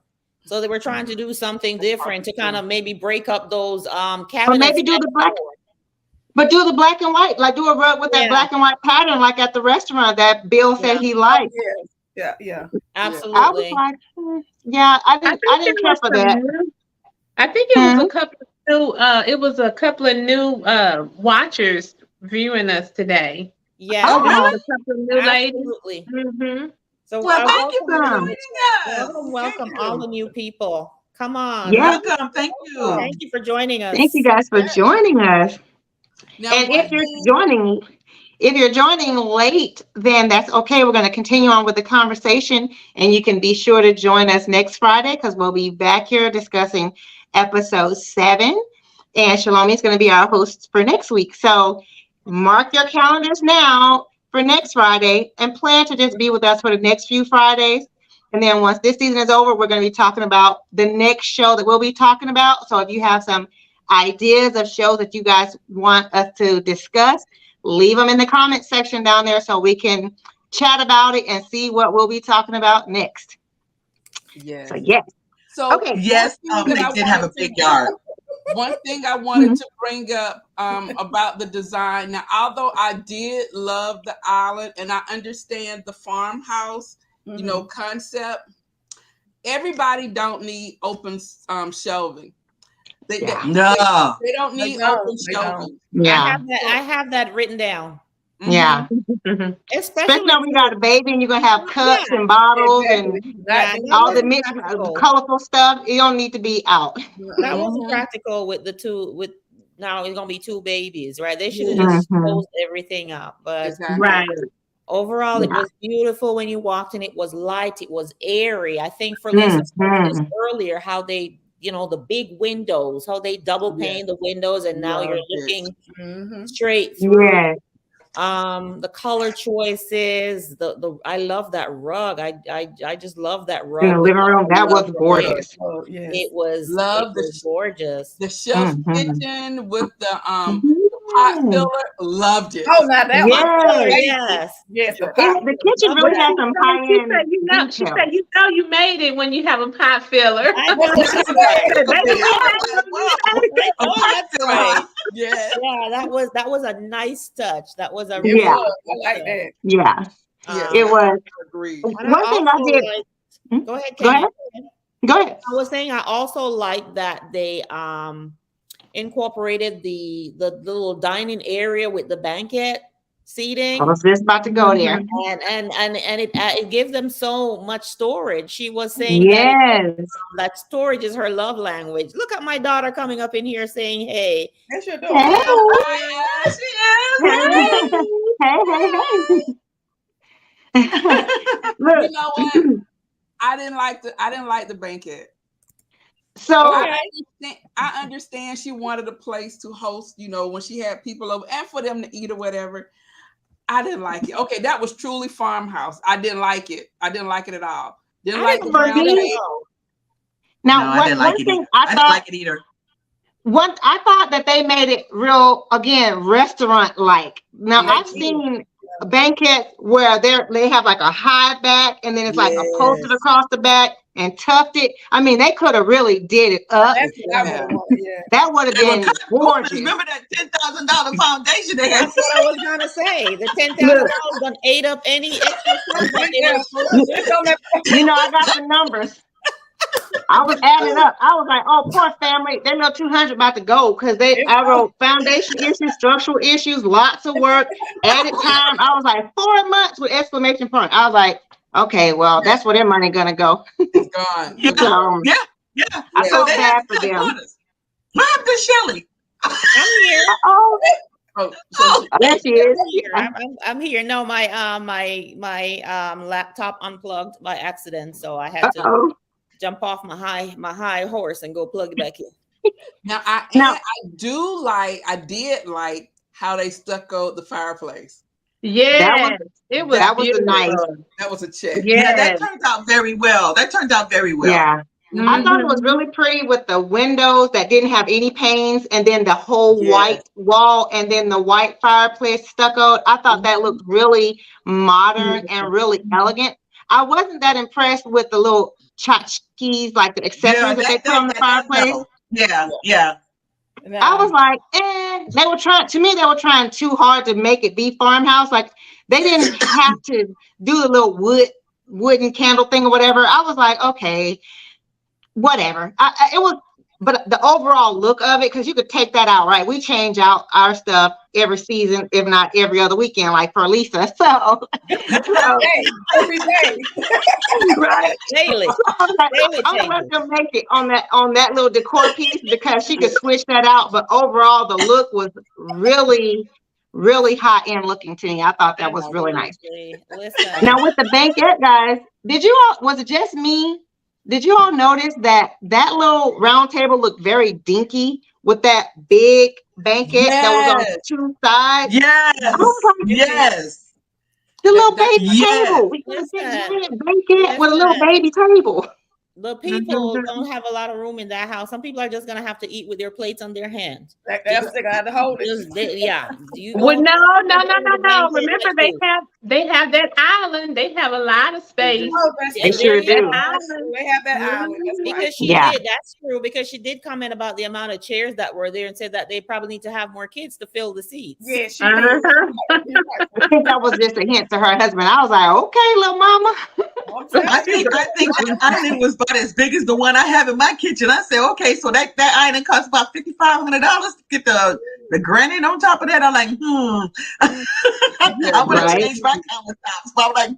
so they were trying to do something different to kind of maybe break up those cabinets. Or maybe do the black, but do the black and white, like do a rug with that black and white pattern, like at the restaurant that Bill said he liked. Yeah, absolutely. I was like, I didn't care for that. I think it was a couple of new. It was a couple of new watchers viewing us today. Yeah, oh, really? A couple of new ladies. Absolutely. So thank you for joining us. Welcome all the new people. Come on. Yeah. Welcome. Thank you. Thank you for joining us. Thank you guys for joining us. Now, and if you're joining late, then that's okay. We're going to continue on with the conversation, and you can be sure to join us next Friday because we'll be back here discussing episode 7. And Shalomi is going to be our host for next week. So mark your calendars now for next Friday and plan to just be with us for the next few Fridays. And then once this season is over, we're going to be talking about the next show that we'll be talking about. So if you have some ideas of shows that you guys want us to discuss, leave them in the comment section down there so we can chat about it and see what we'll be talking about next. Yes. So, yes. So, okay. Yes, they did have a big yard. One thing I wanted to bring up about the design. Now, although I did love the island and I understand the farmhouse, concept, everybody don't need open shelving. They don't need open shelving. Yeah. I have that written down. Yeah. Especially when we got a baby and you're going to have cups and bottles and all the mixed colorful stuff. It don't need to be out. That was practical with now it's going to be 2 babies, right? They should have just closed everything up. But overall, it was beautiful when you walked in. It was light. It was airy. I think for Lisa earlier, how they, the big windows, how they double pane the windows, and now you're looking straight through. The color choices, I love that rug. I just love that rug. In the living room, that was gorgeous. It was gorgeous. The chef kitchen with the pot filler, loved it. Oh, not that one. Yes. The kitchen really had some high-end. She said, you made it when you have a pot filler. I know. That's right. Yeah, that was a nice touch. That was a really I like that. Yeah, it was. Agreed. One thing I did. Go ahead. Go ahead. I was saying I also like that they incorporated the little dining area with the banquet seating. I was just about to go there. And it gives them so much storage. She was saying that storage is her love language. Look at my daughter coming up in here saying, hey. Yes, you're doing. Hey. Look. You know what? I didn't like the banquet. So I understand she wanted a place to host, when she had people over and for them to eat or whatever. I didn't like it. Okay, that was truly farmhouse. I didn't like it. I didn't like it at all. Didn't like the brown table. Now, I didn't like it either. I didn't like it either. I thought that they made it real, again, restaurant-like. Now, I've seen banquets where they have like a high back and then it's like a posted across the back and tufted. I mean, they could have really did it up. That would have been gorgeous. Remember that $10,000 foundation they had? That's what I was gonna say. The $10,000 done ate up any extra stuff. I got the numbers. I was adding up. I was like, oh, poor family. They know 200 about to go because I wrote foundation issues, structural issues, lots of work, added time. I was like, 4 months with exclamation point. I was like, okay, well, that's where their money gonna go. It's gone. Yeah. I felt bad for them. What happened to Shelly? I'm here. There she is. I'm here. No, my laptop unplugged by accident, so I had to jump off my high horse and go plug it back in. Now I did like how they stuccoed the fireplace. Yeah, that was a nice. That was a check. Yeah, that turned out very well. Yeah. Mm-hmm. I thought it was really pretty with the windows that didn't have any panes and then the whole white wall and then the white fireplace stucco. I thought that looked really modern and really elegant. I wasn't that impressed with the little tchotchkes, like the accessories that they put on the fireplace. Yeah. I was like, they were trying too hard to make it be farmhouse. Like they didn't have to do the little wooden candle thing or whatever. I was like, okay, whatever. But the overall look of it, because you could take that out, right? We change out our stuff every season, if not every other weekend, like for Lisa. So every day. Right. Daily. I'm gonna let them make it on that little decor piece because she could switch that out. But overall, the look was really, really high end looking to me. I thought that was really nice. Listen. Now with the banquet, guys, was it just me? Did you all notice that little round table looked very dinky with that big banquet that was on 2 sides? Yes. The little baby table. We got a big giant banquet with a little baby table. The people don't have a lot of room in that house. Some people are just gonna have to eat with their plates on their hands. That's they gotta hold it. Well, no. Remember, they have that island. They have a lot of space. They sure do. They have that island. Because she did. That's true. Because she did comment about the amount of chairs that were there and said that they probably need to have more kids to fill the seats. Yeah, she I think that was just a hint to her husband. I was like, okay, little mama. I think the island was about as big as the one I have in my kitchen. I said, okay, so that island costs about $5,500 to get the granite on top of that. I'm like, I would have changed my countertops. So I'm like,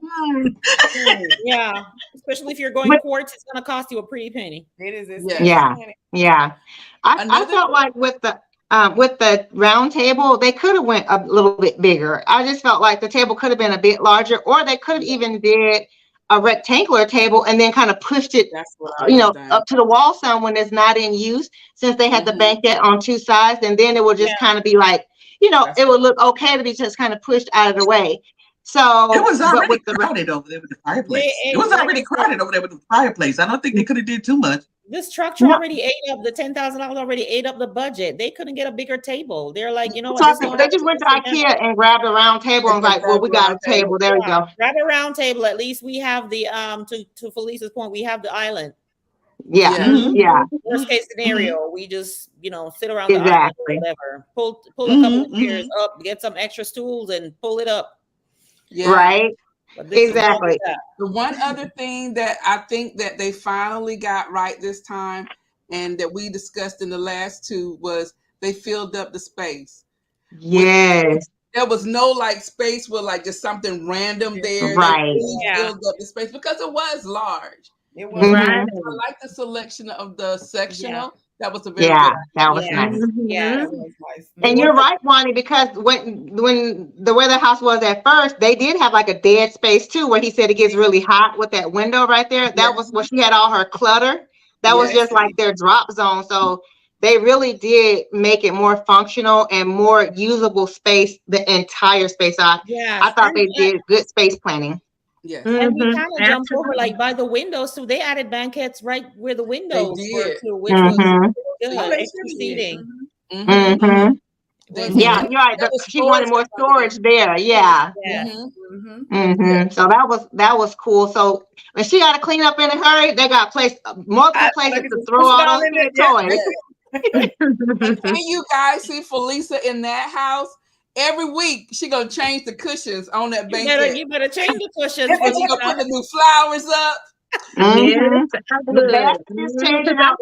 Yeah, especially if you're going quartz, it's going to cost you a pretty penny. It is. Yeah. I felt like with the round table, they could have went a little bit bigger. I just felt like the table could have been a bit larger, or they could have even did a rectangular table and then kind of pushed it, up to the wall some when it's not in use, since they had the banquet on 2 sides, and then it would just kind of be like, it would look okay to be just kind of pushed out of the way. So it was already crowded over there with the fireplace. It was already crowded over there with the fireplace. I don't think they could have did too much. This structure already ate up the $10,000. Already ate up the budget. They couldn't get a bigger table. They're like, you know what? They just went to IKEA and grabbed a round table and was like, well, we got a table. There we go. Grab a round table. At least we have the to Felicia's point, we have the island. Yeah. Worst case scenario, we just sit around the island or whatever. Pull a couple of chairs up, get some extra stools, and pull it up. Yeah. Right. Exactly. The one other thing that I think that they finally got right this time, and that we discussed in the last 2, was they filled up the space. Yes. There was no space with just something random there. Right. They filled up the space because it was large. It was I like the selection of the sectional. That was a very Yeah, good. that was Yeah. nice. Yeah. That was nice. And you're right, Wani, because when the way the house was at first, they did have like a dead space too, where he said it gets really hot with that window right there. That was where she had all her clutter. That was just like their drop zone. So they really did make it more functional and more usable space, the entire space. I thought they did good space planning. Yes. And we kind of jumped over like by the windows, so they added banquettes right where the windows were too, which was good. Extra seating. Yeah, you're right. She wanted more storage there. Yeah. So that was cool. So when she got to clean up in a hurry, they got multiple places to throw all those toys. Can you guys see Felisa in that house? Every week she gonna change the cushions on that banquet. You better change the cushions. And she gonna put the new flowers up. The basket is changing out.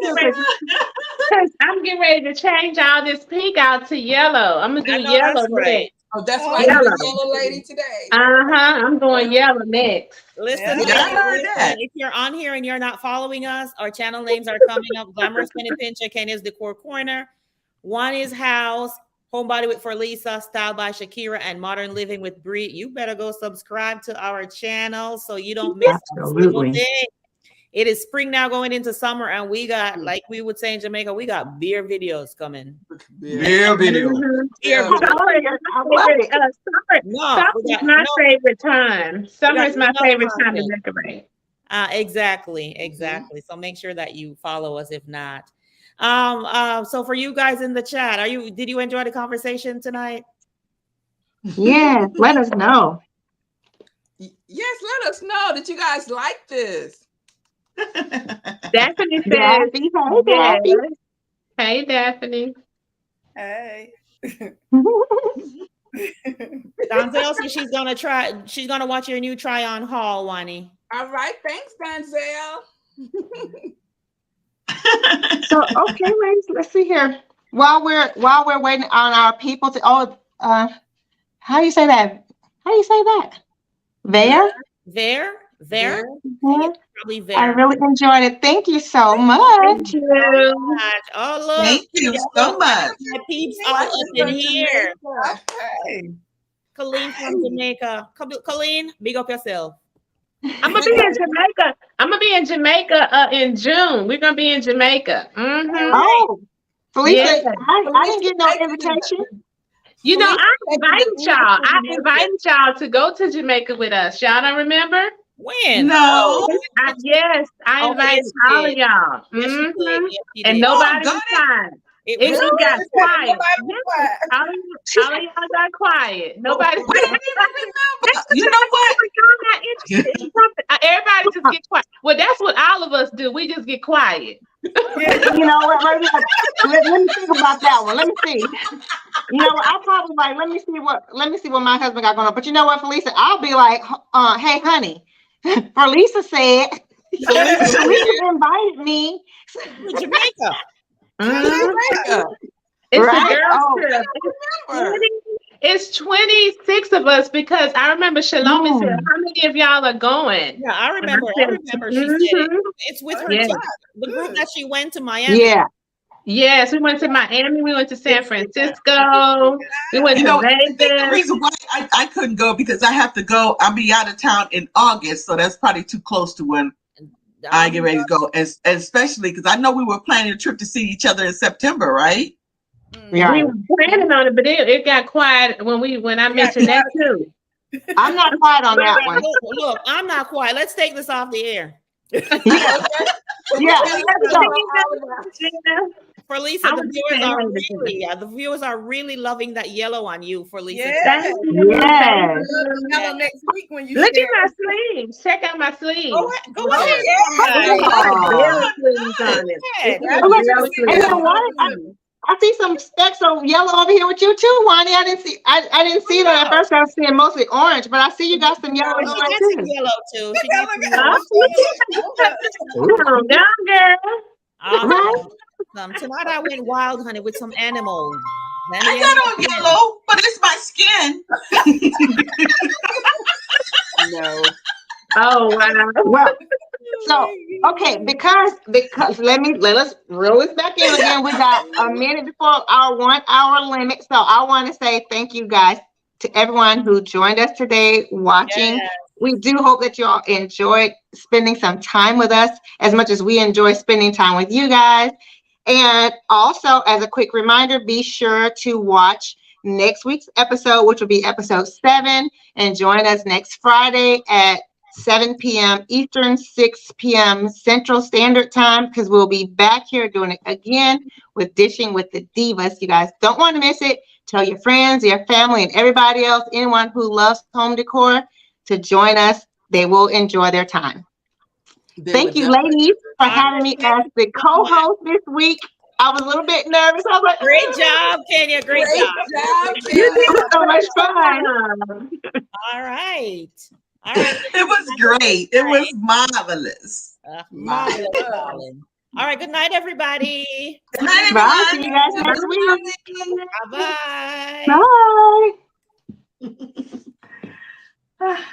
I'm getting ready to change all this pink out to yellow. I'm gonna do yellow next. Oh, that's why you're the yellow lady today. I'm going yellow next. Listen, if you're on here and you're not following us, our channel names are coming up. Glamorous Penny Pincher, Kenya's Decor Corner, Juani's House, Homebody with Felisa, Style by Shakira, and Modern Living with Bree. You better go subscribe to our channel so you don't miss a single day. It is spring now going into summer, and we got, like we would say in Jamaica, we got beer videos coming. Beer video. Summer is my favorite time. Summer is my favorite time to decorate. Exactly. So make sure that you follow us if not. So for you guys in the chat, did you enjoy the conversation tonight? Yes, let us know. Yes, let us know that you guys like this. Daphne says, hey, Daphne. Hey. Donzel says she's gonna watch your new try on haul, Juani. All right, thanks, Donzel. So okay, ladies, let's see here. While we're waiting on our people to how do you say that? There? Probably there. I really enjoyed it. Thank you so much. Thank you. Oh, look. Thank you so much. My peeps all up in here. Hey. Colleen from Jamaica. Colleen, big up yourself. I'm gonna be in Jamaica in June. We're gonna be in Jamaica. Oh, Felisa, I didn't get no invitation. You know, I invited y'all to go to Jamaica with us. Y'all don't remember? When? No. I invited all of y'all. And nobody was fine. It just got quiet. All of y'all got quiet. Nobody. You know what? Everybody just get quiet. Well, that's what all of us do. We just get quiet. You know what? Let me think about that one. Let me see. You know what? I'll probably like. Let me see what my husband got going on. But you know what, Felisa? I'll be like, hey, honey. Felisa said. Felisa invited me to Jamaica. It's a girls' trip. It's 26 of us because I remember Shalom said, how many of y'all are going? Yeah, I remember. She said it's with her the group that she went to Miami. Yeah. Yes, we went to Miami. We went to San Francisco. We went to Vegas. The reason why I couldn't go because I have to go. I'll be out of town in August, so that's probably too close to when I get ready to go. And especially because I know we were planning a trip to see each other in September, right? Yeah. We were planning on it, but it got quiet when I mentioned that too. I'm not quiet on that one. Look, I'm not quiet. Let's take this off the air. Yeah. Felisa, the viewers are really loving that yellow on you, Felisa. Yes. Yellow next week when you look at my sleeves. Check out my sleeves. Go ahead. I see some specks of yellow over here with you too, Juani. I didn't see that at first. I was seeing mostly orange, but I see you got some yellow. She got some yellow too. Tonight I went wild, honey, with some animals. I got on yellow, but it's my skin. No. Oh wow. Well, So, okay, because let us reel this back in again. We got a minute before our 1 hour limit. So I want to say thank you guys to everyone who joined us today watching. Yes. We do hope that you all enjoyed spending some time with us as much as we enjoy spending time with you guys. And also, as a quick reminder, be sure to watch next week's episode, which will be episode 7, and join us next Friday at 7 p.m. Eastern, 6 p.m. Central Standard Time, because we'll be back here doing it again with Dishing with the Divas. You guys don't want to miss it. Tell your friends, your family, and everybody else, anyone who loves home decor, to join us. They will enjoy their time. Thank you, ladies, for having me as the co-host this week. I was a little bit nervous. I was like, great job, Kenya. Great job. You did so much fun. All right. It was great. It was marvelous. Marvelous, darling. All right. Good night, everybody. Good night, Bye. everyone. See you guys next week. Bye-bye. Bye.